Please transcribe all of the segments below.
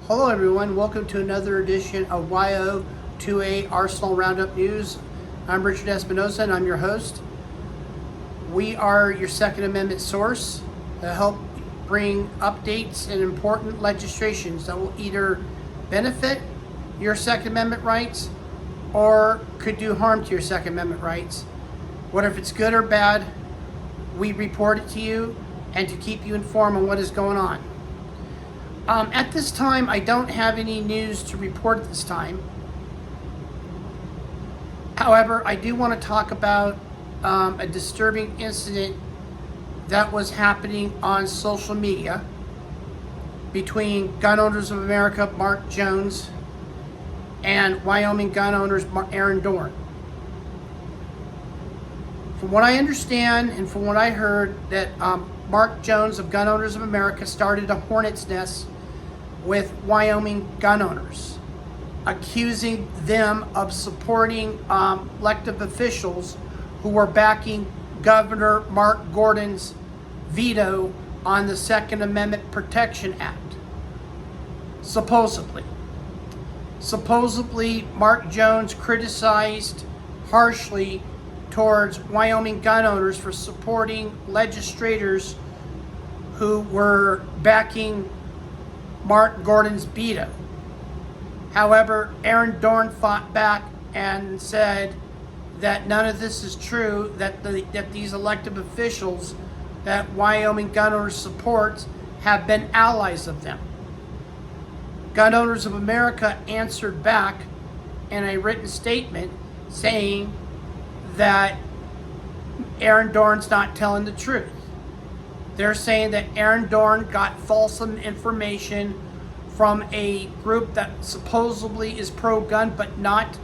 Hello everyone, welcome to another edition of YO28 Arsenal Roundup News. I'm Richard Espinosa and I'm your host. We are your Second Amendment source to help bring updates and important legislations that will either benefit your Second Amendment rights or could do harm to your Second Amendment rights. Whether if it's good or bad, we report it to you and to keep you informed on what is going on. At this time, I don't have any news to report this time. However, I do want to talk about a disturbing incident that was happening on social media between Gun Owners of America, Mark Jones, and Wyoming gun owners, Aaron Dorr. From what I understand and from what I heard, that Mark Jones of Gun Owners of America started a hornet's nest with Wyoming gun owners, accusing them of supporting elected officials who were backing Governor Mark Gordon's veto on the Second Amendment Protection Act. Supposedly, Mark Jones criticized harshly towards Wyoming gun owners for supporting legislators who were backing Mark Gordon's veto. However, Aaron Dorr fought back and said that none of this is true, that these elected officials that Wyoming gun owners support have been allies of them. Gun Owners of America answered back in a written statement saying that Aaron Dorr's not telling the truth. They're saying that Aaron Dorr got false information from a group that supposedly is pro-gun, but not,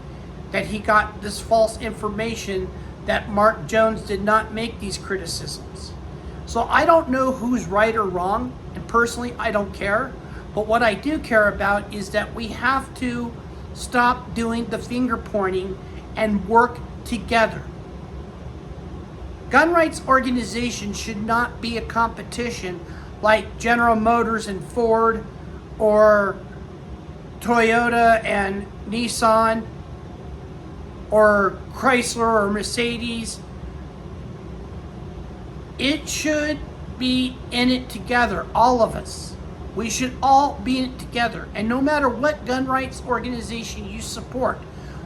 that he got this false information that Mark Jones did not make these criticisms. So I don't know who's right or wrong, and personally I don't care. But what I do care about is that we have to stop doing the finger pointing and work together. Gun rights organizations should not be a competition like General Motors and Ford or Toyota and Nissan or Chrysler or Mercedes. It should be in it together, all of us. We should all be in it together. And no matter what gun rights organization you support,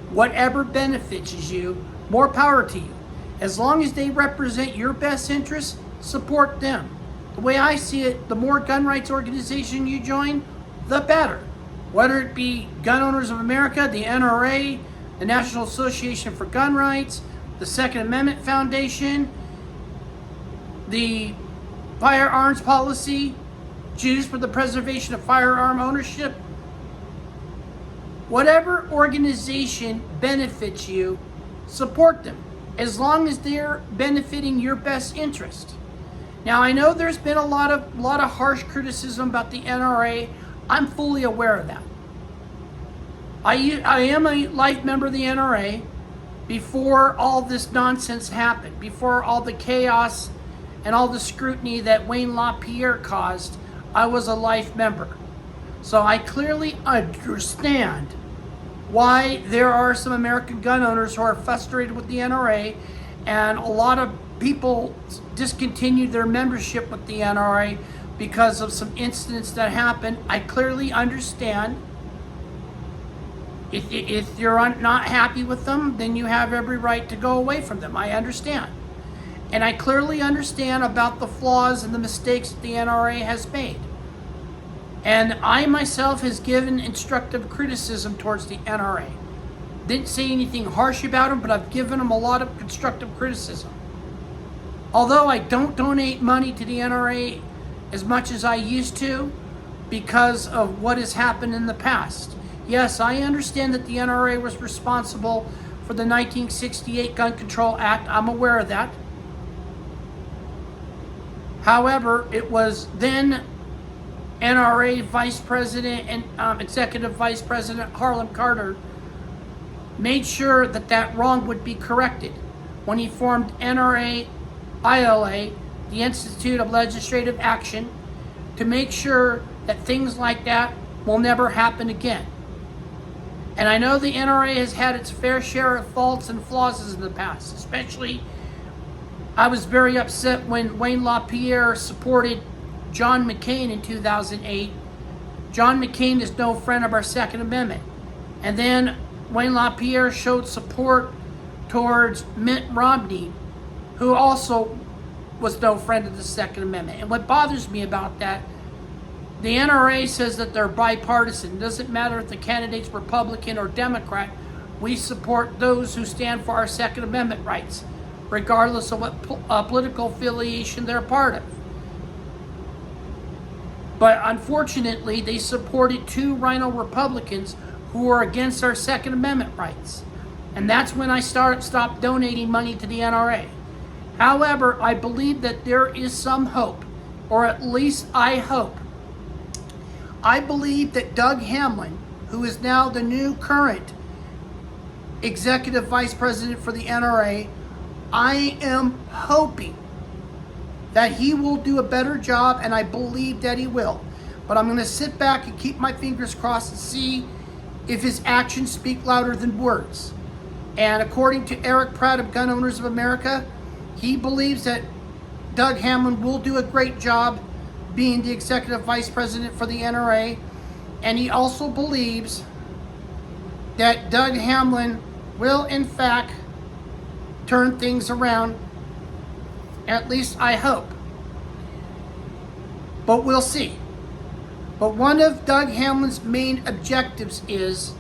whatever benefits you, more power to you. As long as they represent your best interests, support them. The way I see it, the more gun rights organization you join, the better. Whether it be Gun Owners of America, the NRA, the National Association for Gun Rights, the Second Amendment Foundation, the Firearms Policy, Jews for the Preservation of Firearm Ownership. Whatever organization benefits you, support them, as long as they're benefiting your best interest. Now, I know there's been a lot of harsh criticism about the NRA. I'm fully aware of that. I am a life member of the NRA before all this nonsense happened, before all the chaos and all the scrutiny that Wayne LaPierre caused. I was a life member. So I clearly understand why there are some American gun owners who are frustrated with the NRA, and a lot of people discontinued their membership with the NRA because of some incidents that happened. I clearly understand. If you're not happy with them, then you have every right to go away from them. I understand. And I clearly understand about the flaws and the mistakes that the NRA has made. And I myself has given instructive criticism towards the NRA. Didn't say anything harsh about them, but I've given them a lot of constructive criticism. Although I don't donate money to the NRA as much as I used to because of what has happened in the past. Yes, I understand that the NRA was responsible for the 1968 Gun Control Act. I'm aware of that. However, it was then NRA Vice President and Executive Vice President Harlan Carter made sure that that wrong would be corrected when he formed NRA ILA, the Institute of Legislative Action, to make sure that things like that will never happen again. And I know the NRA has had its fair share of faults and flaws in the past. Especially, I was very upset when Wayne LaPierre supported John McCain in 2008. John McCain is no friend of our Second Amendment. And then Wayne LaPierre showed support towards Mitt Romney, who also was no friend of the Second Amendment. And what bothers me about that, the NRA says that they're bipartisan. It doesn't matter if the candidate's Republican or Democrat. We support those who stand for our Second Amendment rights, regardless of what political affiliation they're part of. But unfortunately, they supported two Rhino Republicans who are against our Second Amendment rights. And that's when I stopped donating money to the NRA. However, I believe that there is some hope, or at least I hope. I believe that Doug Hamlin, who is now the new current executive vice president for the NRA, I am hoping that he will do a better job, and I believe that he will. But I'm going to sit back and keep my fingers crossed and see if his actions speak louder than words. And according to Eric Pratt of Gun Owners of America, he believes that Doug Hamlin will do a great job being the executive vice president for the NRA. And he also believes that Doug Hamlin will, in fact, turn things around. At least I hope. But we'll see. But one of Doug Hamlin's main objectives is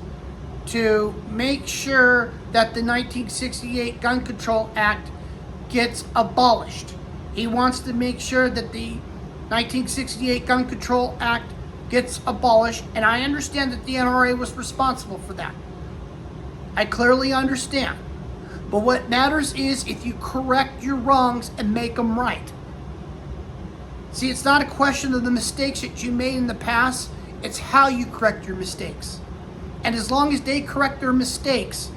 to make sure that the 1968 Gun Control Act gets abolished. He wants to make sure that the 1968 Gun Control Act gets abolished, and I understand that the NRA was responsible for that. I clearly understand. But what matters is if you correct your wrongs and make them right. See, it's not a question of the mistakes that you made in the past, it's how you correct your mistakes. And as long as they correct their mistakes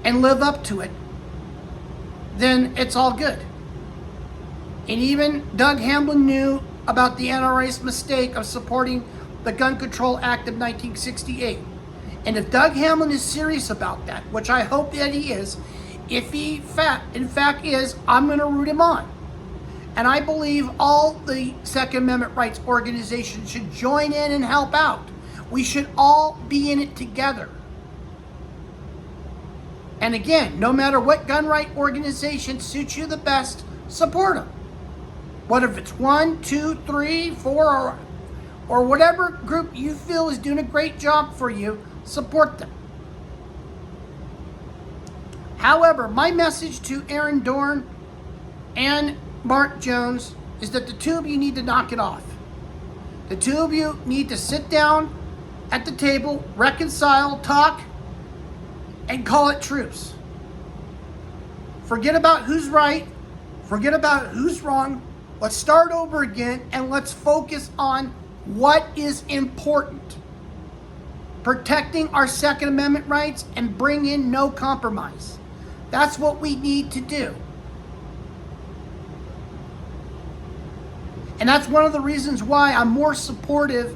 and live up to it, then it's all good. And even Doug Hamlin knew about the NRA's mistake of supporting the Gun Control Act of 1968. And if Doug Hamlin is serious about that, which I hope that he is, if he in fact is, I'm going to root him on. And I believe all the Second Amendment rights organizations should join in and help out. We should all be in it together. And again, no matter what gun right organization suits you the best, support them. What if it's 1, 2, 3, 4, or whatever group you feel is doing a great job for you, support them. However, my message to Aaron Dorr and Mark Jones is that the two of you need to knock it off. The two of you need to sit down at the table, reconcile, talk, and call it truce. Forget about who's right. Forget about who's wrong. Let's start over again and let's focus on what is important. Protecting our Second Amendment rights and bring in no compromise. That's what we need to do. And that's one of the reasons why I'm more supportive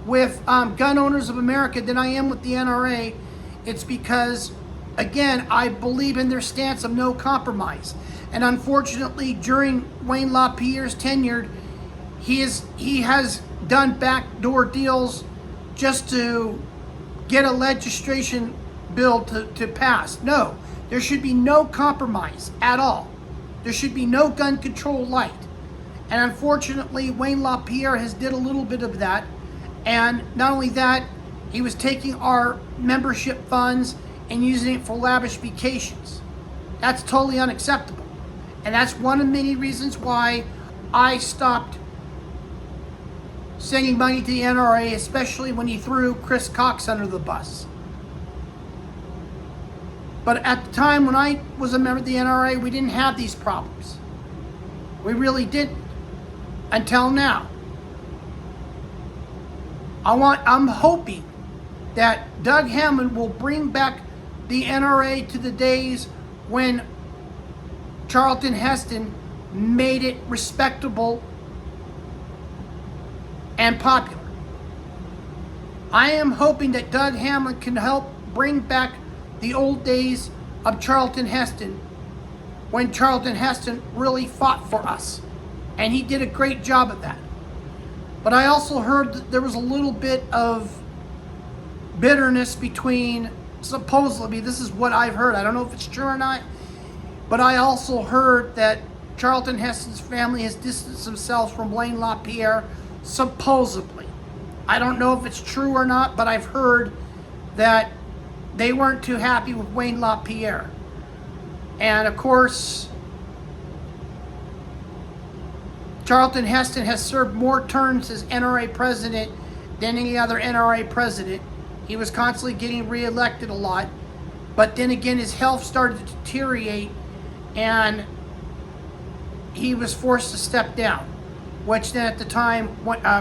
with Gun Owners of America than I am with the NRA. It's because, again, I believe in their stance of no compromise. And unfortunately, during Wayne LaPierre's tenure, he has done backdoor deals just to get a legislation bill to pass. No, there should be no compromise at all. There should be no gun control light. And unfortunately, Wayne LaPierre has did a little bit of that. And not only that, he was taking our membership funds and using it for lavish vacations. That's totally unacceptable. And that's one of many reasons why I stopped sending money to the NRA, especially when he threw Chris Cox under the bus. But at the time when I was a member of the NRA, we didn't have these problems. We really didn't. Until now. I'm hoping that Doug Hamlin will bring back the NRA to the days when Charlton Heston made it respectable and popular. I am hoping that Doug Hamlin can help bring back the old days of Charlton Heston, when Charlton Heston really fought for us. And he did a great job at that. But I also heard that there was a little bit of bitterness between, supposedly, this is what I've heard, I don't know if it's true or not, but I also heard that Charlton Heston's family has distanced themselves from Wayne LaPierre, supposedly. I don't know if it's true or not, but I've heard that they weren't too happy with Wayne LaPierre. And of course, Charlton Heston has served more terms as NRA president than any other NRA president. He was constantly getting reelected a lot. But then again, his health started to deteriorate and he was forced to step down, which then at the time,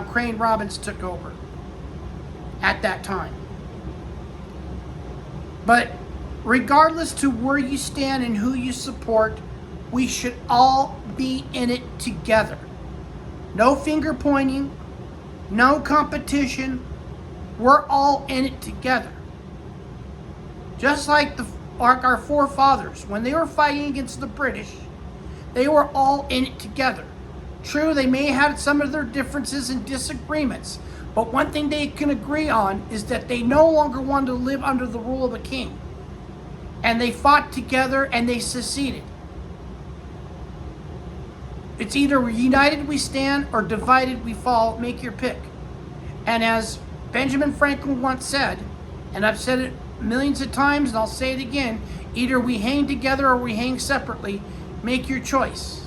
Crane Robbins took over at that time. But regardless to where you stand and who you support, we should all be in it together. No finger pointing, no competition. We're all in it together. Just like our forefathers, when they were fighting against the British, they were all in it together. True, they may have had some of their differences and disagreements, but one thing they can agree on is that they no longer wanted to live under the rule of a king. And they fought together and they seceded. It's either united we stand or divided we fall. Make your pick. And as Benjamin Franklin once said, and I've said it millions of times and I'll say it again, either we hang together or we hang separately. Make your choice.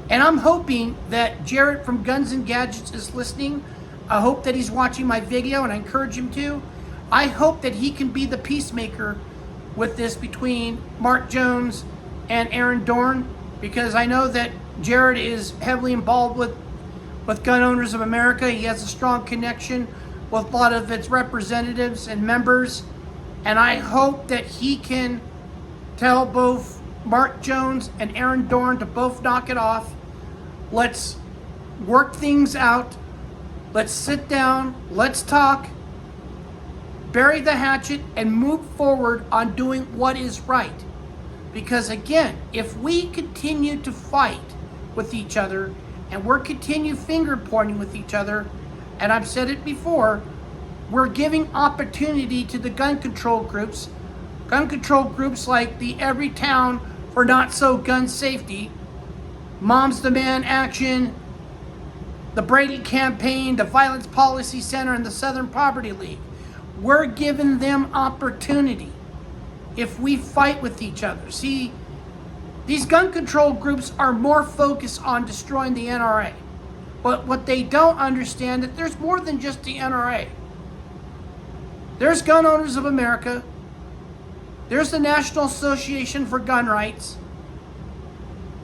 And I'm hoping that Jarrett from Guns and Gadgets is listening. I hope that he's watching my video, and I encourage him to. I hope that he can be the peacemaker with this between Mark Jones and Aaron Dorn, because I know that Jarrett is heavily involved with Gun Owners of America. He has a strong connection with a lot of its representatives and members, and I hope that he can tell both Mark Jones and Aaron Dorn to both knock it off. Let's work things out. Let's sit down. Let's talk. Bury the hatchet and move forward on doing what is right. Because again, if we continue to fight with each other and we're continue finger pointing with each other, and I've said it before, we're giving opportunity to the gun control groups like the Every Town for Not So Gun Safety, Moms Demand Action, the Brady Campaign, the Violence Policy Center, and the Southern Poverty League. We're giving them opportunity if we fight with each other. See, these gun control groups are more focused on destroying the NRA. But what they don't understand is that there's more than just the NRA. There's Gun Owners of America. There's the National Association for Gun Rights.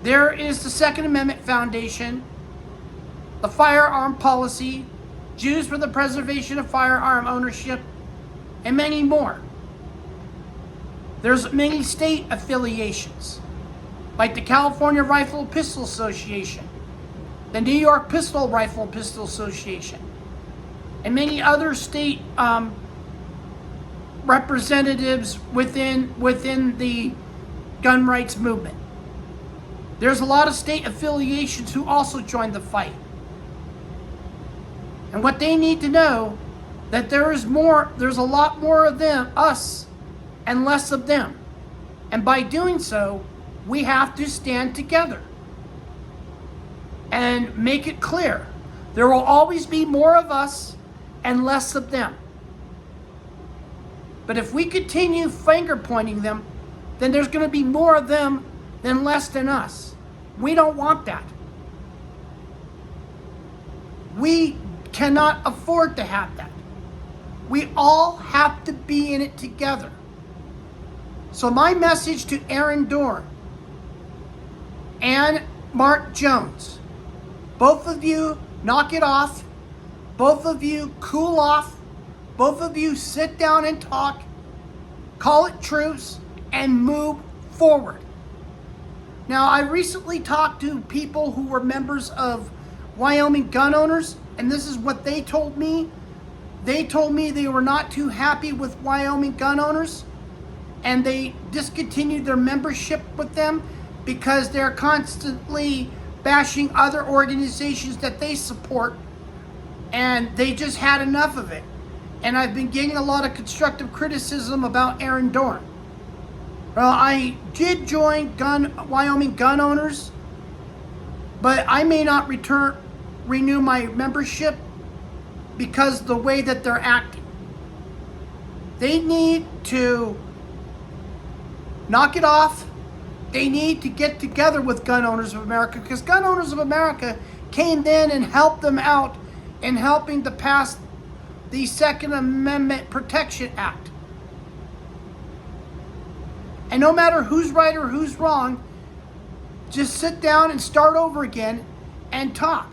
There is the Second Amendment Foundation, the Firearm Policy, Jews for the Preservation of Firearm Ownership, and many more. There's many state affiliations, like the California Rifle and Pistol Association, the New York Pistol Rifle and Pistol Association, and many other state representatives within the gun rights movement. There's a lot of state affiliations who also joined the fight. And what they need to know, that there's a lot more of them, us, and less of them. And by doing so, we have to stand together and make it clear. There will always be more of us and less of them. But if we continue finger pointing them, then there's going to be more of them than less than us. We don't want that. We cannot afford to have that. We all have to be in it together. So my message to Aaron Dorr and Mark Jones, both of you knock it off. Both of you cool off. Both of you sit down and talk. Call it truce and move forward. Now, I recently talked to people who were members of Wyoming Gun Owners, and this is what they told me. they told me they were not too happy with Wyoming gun owners, and they discontinued their membership with them because they're constantly bashing other organizations that they support, and they just had enough of it. And I've been getting a lot of constructive criticism about Aaron Dorr. Well, I did join Wyoming gun owners, but I may not renew my membership because the way that they're acting. They need to knock it off. They need to get together with Gun Owners of America, because Gun Owners of America came in and helped them out in helping to pass the Second Amendment Protection Act. And no matter who's right or who's wrong, just sit down and start over again and talk.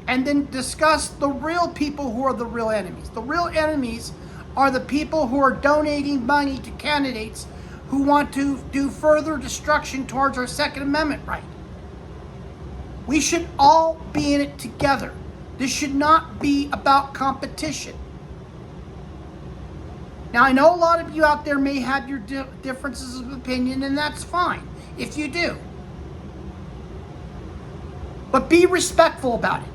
And then discuss the real people who are the real enemies. The real enemies are the people who are donating money to candidates who want to do further destruction towards our Second Amendment right. We should all be in it together. This should not be about competition. Now, I know a lot of you out there may have your differences of opinion, and that's fine if you do. But be respectful about it.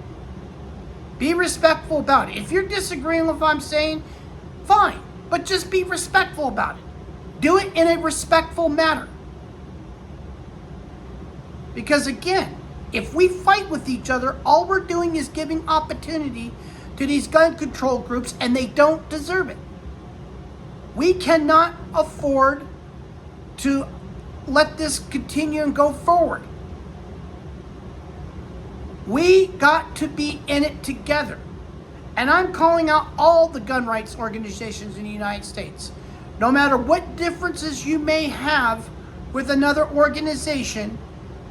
Be respectful about it. If you're disagreeing with what I'm saying, fine. But just be respectful about it. Do it in a respectful manner. Because again, if we fight with each other, all we're doing is giving opportunity to these gun control groups, and they don't deserve it. We cannot afford to let this continue and go forward. We got to be in it together. And I'm calling out all the gun rights organizations in the United States. No matter what differences you may have with another organization,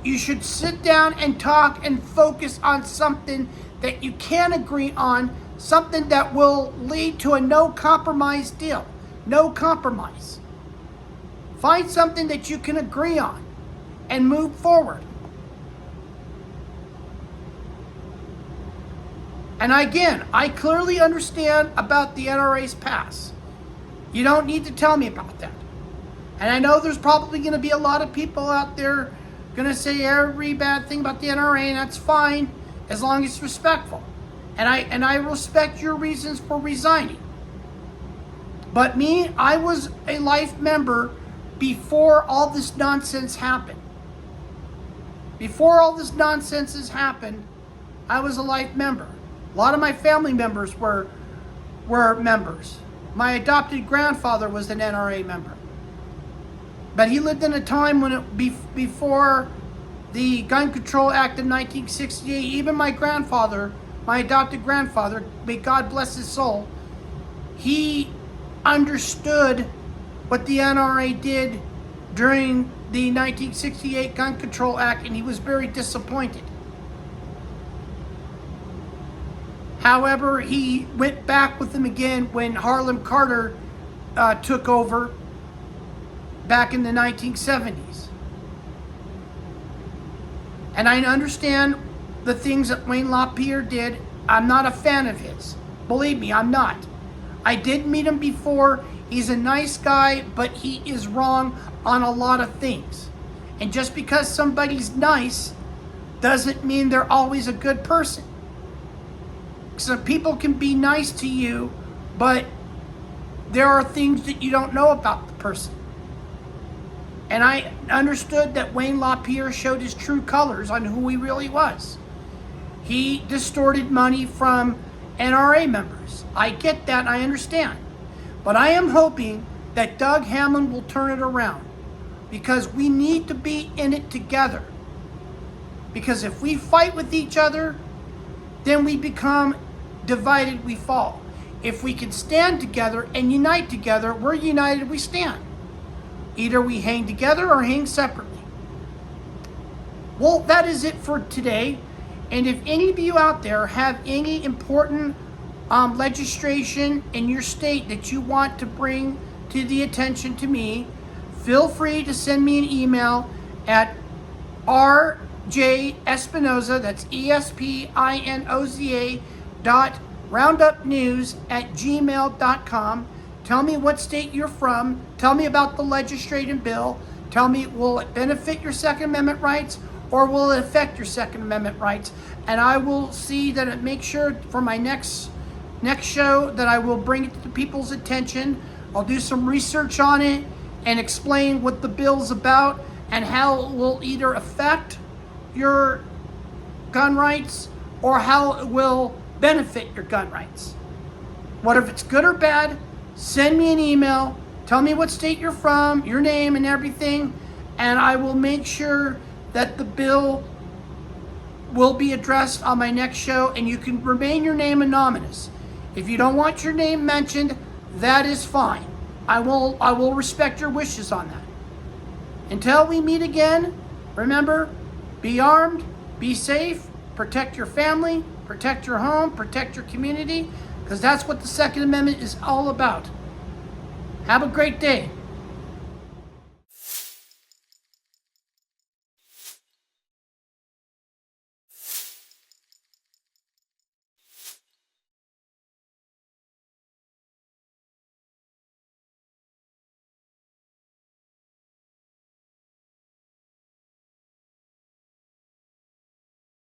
you should sit down and talk and focus on something that you can agree on, something that will lead to a no compromise deal. No compromise. Find something that you can agree on and move forward. And again, I clearly understand about the NRA's past. You don't need to tell me about that. And I know there's probably going to be a lot of people out there going to say every bad thing about the NRA, and that's fine as long as it's respectful. And I respect your reasons for resigning. But me, I was a life member before all this nonsense happened. Before all this nonsense has happened, I was a life member. A lot of my family members were members. My adopted grandfather was an NRA member. But he lived in a time when before the Gun Control Act of 1968, even my grandfather, my adopted grandfather, may God bless his soul, he understood what the NRA did during the 1968 Gun Control Act, and he was very disappointed. However, he went back with them again when Harlem Carter took over back in the 1970s. And I understand the things that Wayne LaPierre did. I'm not a fan of his. Believe me, I'm not. I did meet him before. He's a nice guy, but he is wrong on a lot of things. And just because somebody's nice doesn't mean they're always a good person. Some people can be nice to you, but there are things that you don't know about the person. And I understood that Wayne LaPierre showed his true colors on who he really was. He distorted money from NRA members. I get that, I understand. But I am hoping that Doug Hammond will turn it around, because we need to be in it together. Because if we fight with each other, then we become divided, we fall. If we can stand together and unite together, we're united, we stand. Either we hang together or hang separately. Well, that is it for today. And if any of you out there have any important legislation in your state that you want to bring to the attention to me, feel free to send me an email at rjespinoza, that's ESPINOZA roundupnews@gmail.com. Tell me what state you're from. Tell me about the legislative bill. Tell me, will it benefit your Second Amendment rights or will it affect your Second Amendment rights? And I will see that it makes sure for my next show that I will bring it to people's attention. I'll do some research on it and explain what the bill's about and how it will either affect your gun rights or how it will benefit your gun rights. What if it's good or bad? Send me an email. Tell me what state you're from, your name and everything, and I will make sure that the bill will be addressed on my next show, and you can remain your name anonymous. If you don't want your name mentioned, that is fine. I will respect your wishes on that. Until we meet again, remember, be armed, be safe, protect your family, protect your home, protect your community, because that's what the Second Amendment is all about. Have a great day.